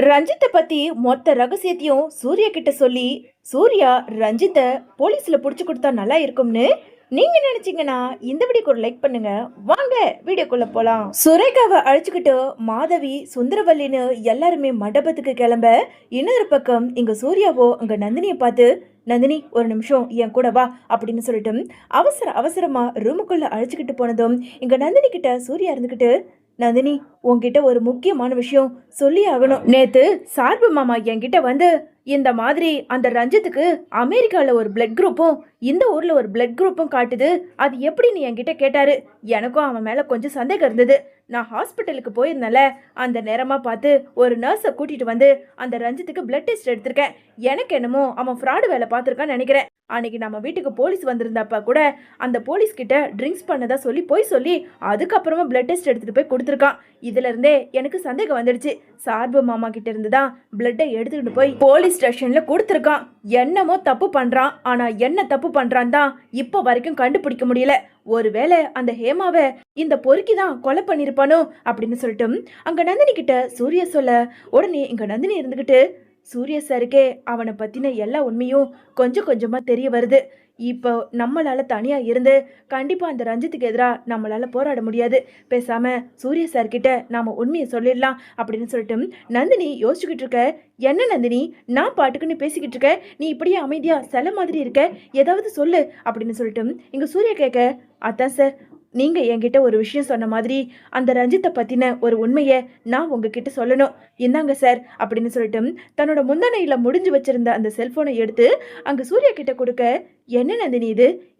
ரஞ்சித்தை பத்தி மொத்த ரகசியத்தையும் சூர்யா கிட்ட சொல்லி சூர்யா ரஞ்சித்தை போலீஸ்ல புடிச்சு கொடுத்தா நல்லா இருக்கும்னு நீங்க நினைச்சீங்கன்னா இந்த வீடியோக்கு ஒரு லைக் பண்ணுங்க. வாங்க வீடியோக்குள்ள போலாம். சுரேகாவை அழைச்சுக்கிட்டு மாதவி சுந்தரவல்லின்னு எல்லாருமே மண்டபத்துக்கு கிளம்ப, இன்னொரு பக்கம் இங்க சூர்யாவோ அங்க நந்தினியை பார்த்து, நந்தினி ஒரு நிமிஷம் என் கூட வா அப்படின்னு சொல்லிட்டு அவசரமா ரூமுக்குள்ள அழைச்சுக்கிட்டு போனதும் இங்க நந்தினி கிட்ட சூர்யா இருந்துகிட்டு, நந்தினி உன்கிட்ட ஒரு முக்கியமான விஷயம் சொல்லி ஆகணும். நேத்து சார்பு மாமா என்கிட்ட வந்து இந்த மாதிரி அந்த ரஞ்சித்துக்கு அமெரிக்காவில் ஒரு பிளட் குரூப்பும் இந்த ஊர்ல ஒரு பிளட் குரூப்பும் காட்டுது, அது எப்படின்னு என்கிட்ட கேட்டாரு. எனக்கும் அவன் மேல கொஞ்சம் சந்தேகம் இருந்தது. நான் ஹாஸ்பிட்டலுக்கு போயிருந்தேன்ல, அந்த நேரமா பார்த்து ஒரு நர்ஸை கூட்டிட்டு வந்து அந்த ரஞ்சித்துக்கு பிளட் டெஸ்ட் எடுத்திருக்கேன். எனக்கு என்னமோ அவன் ஃப்ராடு வேலை பார்த்துருக்கான்னு நினைக்கிறேன். அன்னைக்கு நம்ம வீட்டுக்கு போலீஸ் வந்திருந்தப்ப கூட அந்த போலீஸ் கிட்ட ட்ரிங்க்ஸ் பண்ணதா சொல்லி அதுக்கப்புறமா பிளட் டெஸ்ட் எடுத்துட்டு போய் கொடுத்துருக்கான். இதுல இருந்தே எனக்கு சந்தேகம் வந்துடுச்சு. சார்பு மாமா கிட்ட இருந்து தான் பிளட்டை எடுத்துக்கிட்டு போய் போலீஸ் ஸ்டேஷன்ல கொடுத்துருக்கான். என்னமோ தப்பு பண்றான், ஆனா என்ன தப்பு பண்றான் தான் இப்ப வரைக்கும் கண்டுபிடிக்க முடியல. ஒருவேளை அந்த ஹேமாவை இந்த பொறுக்கி தான் கொலை பண்ணிருப்பானோ அப்படின்னு சொல்லிட்டு அங்க நந்தினி கிட்ட சூர்யா சொல்ல, உடனே இங்க நந்தினி இருந்துகிட்டு, சூர்யா சாருக்கே அவனை பத்தின எல்லா உண்மையும் கொஞ்சம் கொஞ்சமா தெரிய வருது. இப்போ நம்மளால தனியா இருந்து கண்டிப்பா அந்த ரஞ்சித்துக்கு எதிராக நம்மளால போராட முடியாது. பேசாம சூர்யா சார் கிட்ட நாம உண்மையை சொல்லிடலாம் அப்படின்னு சொல்லிட்டு நந்தினி யோசிச்சுக்கிட்டு இருக்க. என்ன நந்தினி, நான் பாட்டுக்குன்னு பேசிக்கிட்டு இருக்க, நீ இப்படியே அமைதியா சில மாதிரி இருக்க, ஏதாவது சொல்லு அப்படின்னு சொல்லிட்டு இங்க சூர்யா கேட்க, அதான் சார் நீங்க என்கிட்ட ஒரு விஷயம் சொன்ன மாதிரி அந்த ரஞ்சித்தை பத்தின ஒரு உண்மையை நான் உங்ககிட்ட சொல்லணும். இந்தாங்க சார் அப்படின்னு சொல்லிட்டு தன்னோட முந்தானையில முடிஞ்சு வச்சிருந்த அந்த செல்போனை எடுத்து அங்க சூர்யா கிட்ட கொடுக்க, என்ன நந்தினி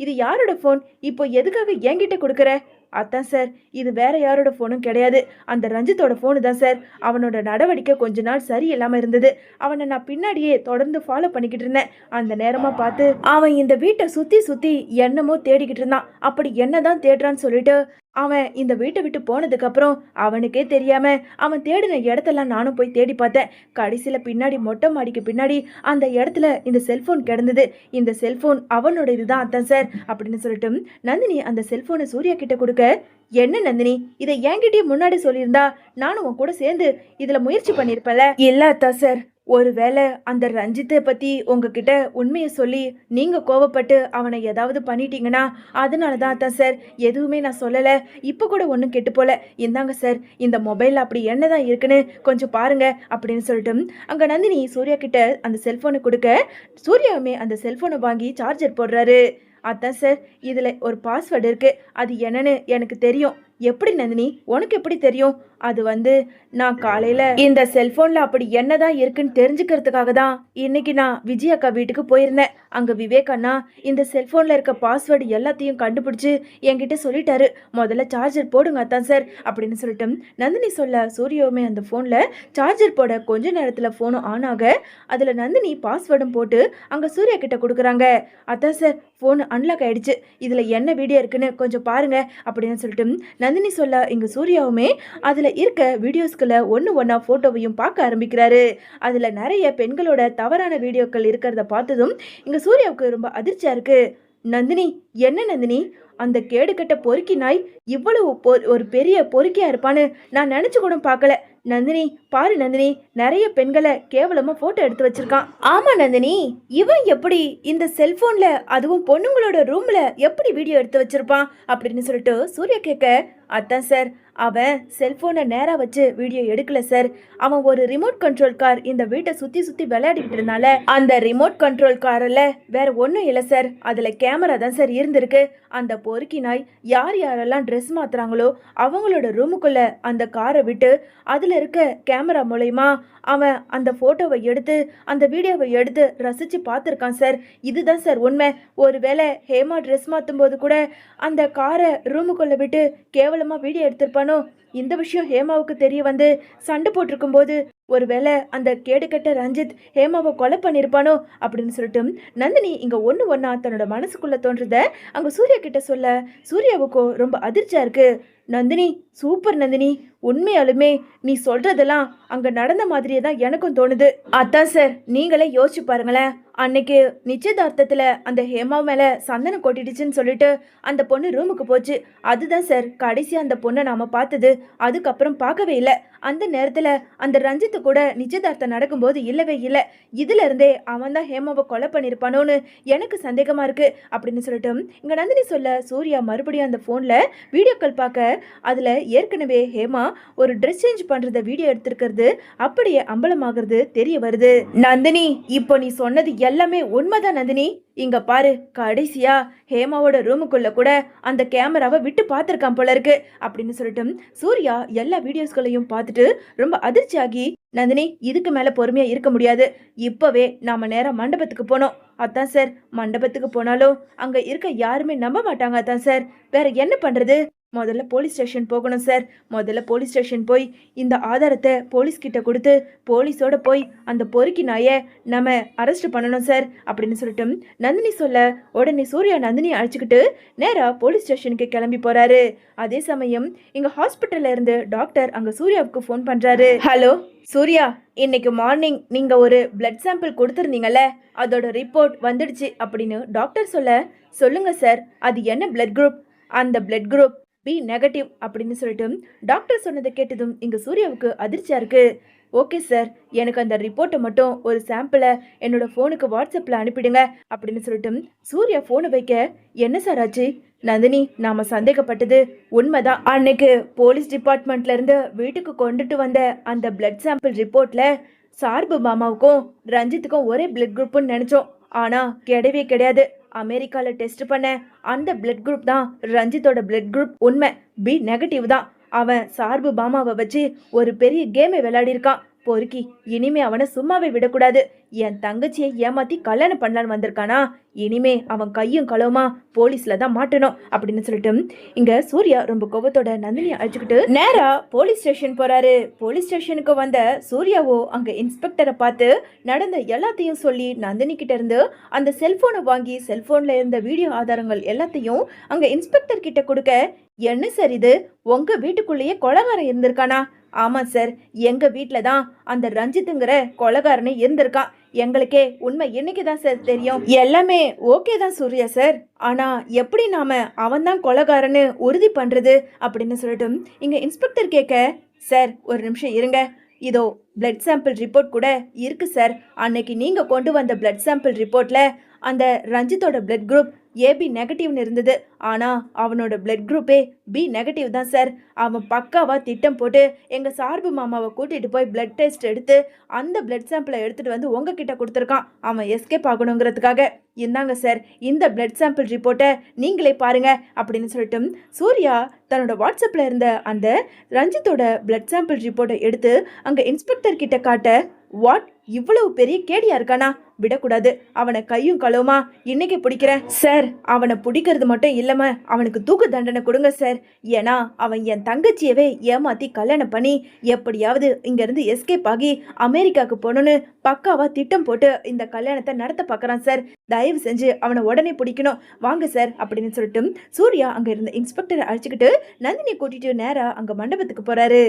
இது யாரோட போன், இப்போ எதுக்காக என்கிட்ட கொடுக்குற? அதான் சார், இது வேற யாரோட ஃபோனும் கிடையாது, அந்த ரஞ்சித்தோட ஃபோனு தான் சார். அவனோட நடவடிக்கை கொஞ்ச நாள் சரியில்லாமல் இருந்தது. அவனை நான் பின்னாடியே தொடர்ந்து ஃபாலோ பண்ணிக்கிட்டு இருந்தேன். அந்த நேரமாக பார்த்து அவன் இந்த வீட்டை சுற்றி என்னமோ தேடிக்கிட்டு இருந்தான். அப்படி என்னதான் தேடுறான்னு சொல்லிட்டு அவன் இந்த வீட்டை விட்டு போனதுக்கு அப்புறம் அவனுக்கே தெரியாம அவன் தேடின இடத்தெல்லாம் நானும் போய் தேடி பார்த்தேன். கடைசியில பின்னாடி மொட்டை மாடிக்கு பின்னாடி அந்த இடத்துல இந்த செல்போன் கிடந்தது. இந்த செல்போன் அவனோட இதுதான் அதான் சார் அப்படின்னு சொல்லிட்டு நந்தினி அந்த செல்போனை சூர்யா கிட்ட கொடுக்க, என்ன நந்தினி, இதை என்கிட்டயே முன்னாடி சொல்லியிருந்தா நானும் உன் கூட சேர்ந்து இதுல முயற்சி பண்ணிருப்பல. இல்ல அத்தான் சார், ஒருவேளை அந்த ரஞ்சித்தை பத்தி உங்ககிட்ட உண்மையை சொல்லி நீங்க கோவப்பட்டு அவனை ஏதாவது பண்ணிட்டீங்கன்னா அதனால தான் சார் எதுவுமே நான் சொல்லலை. இப்போ கூட ஒன்றும் கெட்டு போல. இந்தாங்க சார், இந்த மொபைல் அப்படி என்னதான் இருக்குன்னு கொஞ்சம் பாருங்க அப்படின்னு சொல்லிட்டு அங்க நந்தினி சூர்யா கிட்ட அந்த செல்போனை கொடுக்க, சூர்யாவுமே அந்த செல்போனை வாங்கி சார்ஜர் போடுறாரு. அதான் சார், இதில் ஒரு பாஸ்வேர்டு இருக்குது, அது என்னன்னு எனக்கு தெரியும். எப்படி நந்தினி, உனக்கு எப்படி தெரியும்? அது நான் காலையில் இந்த செல்ஃபோனில் அப்படி என்னதான் இருக்குன்னு தெரிஞ்சுக்கிறதுக்காக தான் இன்னைக்கு நான் விஜய் அக்கா வீட்டுக்கு போயிருந்தேன். அங்கே விவேக் அண்ணா இந்த செல்ஃபோனில் இருக்க பாஸ்வேர்டு எல்லாத்தையும் கண்டுபிடிச்சி என்கிட்ட சொல்லிட்டாரு. முதல்ல சார்ஜர் போடுங்க அத்தான் சார் அப்படின்னு சொல்லிட்டு நந்தினி சொல்ல, சூர்யாவுமே அந்த ஃபோனில் சார்ஜர் போட கொஞ்ச நேரத்தில் ஃபோனும் ஆன் ஆக அதில் நந்தினி பாஸ்வேர்டும் போட்டு அங்கே சூர்யா கிட்ட கொடுக்குறாங்க. அதான் சார், ஃபோன் அன்லாக் ஆயிடுச்சு, இதில் என்ன வீடியோ இருக்குன்னு கொஞ்சம் பாருங்க அப்படின்னு சொல்லிட்டு நந்தினி சொல்ல, இங்கே சூர்யாவுமே அதில் இருக்க வீடியோஸ்களை ஒன்றா ஃபோட்டோவையும் பார்க்க ஆரம்பிக்கிறாரு. அதில் நிறைய பெண்களோட தவறான வீடியோக்கள் இருக்கிறத பார்த்ததும் இங்கே சூர்யாவுக்கு ரொம்ப அதிர்ச்சியாக இருக்கு. நந்தினி, என்ன நந்தினி, அந்த கேடுகட்ட பொறுக்கி நாய் இவ்வளவு ஒரு பெரிய பொறுக்கியா இருப்பான்னு நான் நினைச்சு கூட பார்க்கல. நந்தினி பாரு நந்தினி, நிறைய பெண்களை கேவலமா போட்டோ எடுத்து வச்சிருக்கான். ஆமா நந்தினி, இவன் எப்படி இந்த செல்போன்ல அதுவும் பொண்ணுங்களோட ரூம்ல எப்படி வீடியோ எடுத்து வச்சிருப்பான் அப்படின்னு சொல்லிட்டு சூர்யா கேட்க, அதான் சார், அவன் செல்போனை நேரா வச்சு வீடியோ எடுக்கல சார். அவன் ஒரு ரிமோட் கண்ட்ரோல் கார் இந்த வீட்டை சுத்தி விளையாடிக்கிட்டு இருந்தால அந்த ரிமோட் கண்ட்ரோல் காரில் வேற ஒன்றும் இல்லை சார், அதுல கேமரா தான் சார் இருந்திருக்கு. அந்த பொறுக்கி நாய் யாரெல்லாம் ட்ரெஸ் மாத்துறாங்களோ அவங்களோட ரூமுக்குள்ள அந்த காரை விட்டு அதுல இருக்க கேமரா மூலயமா அவன் அந்த போட்டோவை எடுத்து அந்த வீடியோவை எடுத்து ரசிச்சு பார்த்துருக்கான் சார். இதுதான் சார் உண்மை. ஒருவேளை ஹேமா ட்ரெஸ் மாற்றும் போது கூட அந்த காரை ரூமுக்குள்ள விட்டு கேவலமா வீடியோ எடுத்திருப்பானோ. இந்த விஷயம் ஹேமாவுக்கு தெரிய சண்டை போட்டிருக்கும் போது ஒருவேளை அந்த கேடுகட்ட ரஞ்சித் ஹேமாவை கொலை பண்ணியிருப்பானோ அப்படின்னு சொல்லிட்டு நந்தினி இங்க ஒன்னா தன்னோட மனசுக்குள்ள தோன்றத அங்க சூர்யா கிட்ட சொல்ல, சூர்யாவுக்கோ ரொம்ப அதிர்ச்சியா இருக்கு. நந்தினி சூப்பர் நந்தினி, உண்மையாலுமே நீ சொல்றதெல்லாம் அங்க நடந்த மாதிரியே தான் எனக்கும் தோணுது. அதான் சார், நீங்களே யோசிச்சு பாருங்களேன். அன்னைக்கு நிச்சயதார்த்தத்துல அந்த ஹேமா மேல சந்தனம் கொட்டிடுச்சுன்னு சொல்லிட்டு அந்த பொண்ணு ரூமுக்கு போச்சு. அதுதான் சார் கடைசியா அந்த பொண்ணை நாம பார்த்தது. அதுக்கப்புறம் பார்க்கவே இல்லை. அந்த நேரத்துல அந்த ரஞ்சித்து கூட நிச்சயதார்த்தம் நடக்கும்போது இல்லவே இல்லை. இதுல இருந்தே அவன் தான் ஹேமாவை கொலை பண்ணிருப்பானோன்னு எனக்கு சந்தேகமா இருக்கு அப்படின்னு சொல்லிட்டு இங்க நந்தினி சொல்ல சூர்யா மறுபடியும் அந்த போன்ல வீடியோ கால் பார்க்க அதுல ஏற்கனவே ஹேமா ஒரு ட்ரெஸ் சேஞ்ச் பண்றத வீடியோ எடுத்திருக்கிறது அப்படியே அம்பலமாகிறது தெரிய வருது. நந்தினி, இப்போ நீ சொன்னது எல்லாமே உண்மைதான் நந்தினி. இங்க பாரு, கடைசியா ஹேமாவோட ரூமுக்குள்ள கூட அந்த கேமராவை விட்டு பார்த்திருக்கான் போல இருக்கு அப்படின்னு சொல்லிட்டு சூர்யா எல்லா வீடியோஸ்களையும் பார்த்துட்டு ரொம்ப அதிர்ச்சியாகி, நந்தினி இதுக்கு மேல பொறுமையா இருக்க முடியாது, இப்பவே நாம நேரம் மண்டபத்துக்கு போனோம். அதான் சார், மண்டபத்துக்கு போனாலும் அங்க இருக்க யாருமே நம்ப மாட்டாங்க. அதான் சார், வேற என்ன பண்றது? முதல்ல போலீஸ் ஸ்டேஷன் போகணும் சார். முதல்ல போலீஸ் ஸ்டேஷன் போய் இந்த ஆதாரத்தை போலீஸ் கிட்ட கொடுத்து போலீஸோட போய் அந்த பொறுக்கி நாயை நம்ம அரெஸ்ட் பண்ணணும் சார் அப்படின்னு சொல்லிட்டு நந்தினி சொல்ல உடனே சூர்யா நந்தினி அழைச்சிக்கிட்டு நேரா போலீஸ் ஸ்டேஷனுக்கு கிளம்பி போறாரு. அதே சமயம் இங்க ஹாஸ்பிட்டல்ல இருந்து டாக்டர் அங்க சூர்யாவுக்கு ஃபோன் பண்றாரு. ஹலோ சூர்யா, இன்னைக்கு மார்னிங் நீங்க ஒரு பிளட் சாம்பிள் கொடுத்துருந்தீங்கல்ல, அதோட ரிப்போர்ட் வந்துடுச்சு அப்படின்னு டாக்டர் சொல்லுங்க சார், அது என்ன பிளட் குரூப்? அந்த பிளட் குரூப் பி நெகட்டிவ் அப்படின்னு சொல்லிட்டு டாக்டர் சொன்னதை கேட்டதும் இங்க சூர்யாவுக்கு அதிர்ச்சியா இருக்கு. ஓகே சார், எனக்கு அந்த ரிப்போர்ட்டை மட்டும் ஒரு சாம்பிளை என்னோட ஃபோனுக்கு வாட்ஸ்அப்பில் அனுப்பிடுங்க அப்படின்னு சொல்லிட்டு சூர்யா ஃபோனை வைக்க, என்ன சார் ஆச்சு? நந்தினி, நாம சந்தேகப்பட்டது உண்மைதான். அன்னைக்கு போலீஸ் டிபார்ட்மெண்ட்ல இருந்து வீட்டுக்கு கொண்டுட்டு வந்த அந்த பிளட் சாம்பிள் ரிப்போர்ட்ல சார்பு மாமாவுக்கும் ரஞ்சித்துக்கும் ஒரே பிளட் குரூப்னு நினைச்சோம். ஆனா கிடையவே கிடையாது. அமெரிக்கால டெஸ்ட் பண்ண அந்த பிளட் குரூப் தான் ரஞ்சித்தோட பிளட் குரூப். உண்மை, பி நெகட்டிவ் தான். அவன் சார்பு பாமாவை வச்சு ஒரு பெரிய கேமை விளையாடி இருக்கான். பொறுக்கி, இனிமே அவனை சும்மாவே விடக்கூடாது. என் தங்கச்சியை ஏமாத்தி கல்யாணம் பண்ணலான்னு வந்திருக்கானா, இனிமே அவன் கையும் களவுமா போலீஸ்ல தான் மாட்டணும் அப்படின்னு சொல்லிட்டு இங்க சூர்யா ரொம்ப கோபத்தோட நந்தினியை அழைச்சிக்கிட்டு நேரா போலீஸ் ஸ்டேஷன் போறாரு. போலீஸ் ஸ்டேஷனுக்கு வந்த சூர்யாவோ அங்க இன்ஸ்பெக்டரை பார்த்து நடந்த எல்லாத்தையும் சொல்லி நந்தினி கிட்ட இருந்து அந்த செல்போனை வாங்கி செல்போன்ல இருந்த வீடியோ ஆதாரங்கள் எல்லாத்தையும் அங்க இன்ஸ்பெக்டர் கிட்ட கொடுக்க, என்ன சார் இது, உங்க வீட்டுக்குள்ளேயே கொலைகாரன் இருந்திருக்கானா? ஆமா சார், எங்க வீட்டில தான் அந்த ரஞ்சித்துங்கிற கொலைகாரனை இருந்திருக்கான். எங்களுக்கே உண்மை இன்னைக்கு தான் சார் தெரியும். எல்லாமே ஓகே தான் சூர்யா சார், ஆனா எப்படி நாம அவன் தான் கொலைகாரன்னு உறுதி பண்றது அப்படின்னு சொல்லிட்டு இங்க இன்ஸ்பெக்டர் கேட்க, சார் ஒரு நிமிஷம் இருங்க, இதோ பிளட் சாம்பிள் ரிப்போர்ட் கூட இருக்கு சார். அன்னைக்கு நீங்க கொண்டு வந்த பிளட் சாம்பிள் ரிப்போர்ட்ல அந்த ரஞ்சித்தோட பிளட் குரூப் ஏபி நெகட்டிவ்னு இருந்தது. ஆனா அவனோட பிளட் குரூப்பே பி நெகட்டிவ் தான் சார். அவன் பக்காவா திட்டம் போட்டு எங்க சார்பு மாமாவை கூட்டிட்டு போய் பிளட் டெஸ்ட் எடுத்து அந்த பிளட் சாம்பிளை எடுத்துட்டு வந்து உங்ககிட்ட கொடுத்துருக்கான். அவன் எஸ்கேப் ஆகணுங்கிறதுக்காக. இந்தாங்க சார், இந்த பிளட் சாம்பிள் ரிப்போர்ட்டை நீங்களே பாருங்க அப்படின்னு சொல்லிட்டு சூர்யா தன்னோட வாட்ஸ்அப்ல இருந்த அந்த ரஞ்சித்தோட பிளட் சாம்பிள் ரிப்போர்ட்டை எடுத்து அங்க இன்ஸ்பெக்டர் கிட்ட காட்ட, வாட், இவ்வளவு பெரிய கேடியா இருக்கானா? விடக்கூடாது, அவனை கையும் களவுமா இன்னைக்கு பிடிக்கிறேன் சார். அவனை பிடிக்கிறது மட்டும் இல்லாம அவனுக்கு தூக்கு தண்டனை கொடுங்க சார். ஏன்னா அவன் என் தங்கச்சியவே ஏமாத்தி கல்யாணம் பண்ணி எப்படியாவது இங்க இருந்து எஸ்கேப் ஆகி அமெரிக்காவுக்கு போகணும்னு பக்காவா திட்டம் போட்டு இந்த கல்யாணத்தை நடத்த பார்க்கறான் சார். தயவு செஞ்சு அவனை உடனே பிடிக்கணும், வாங்க சார் அப்படின்னு சொல்லிட்டு சூர்யா அங்க இருந்த இன்ஸ்பெக்டரை அழைச்சிக்கிட்டு நந்தினியை கூட்டிட்டு நேரா அங்க மண்டபத்துக்கு போறாரு.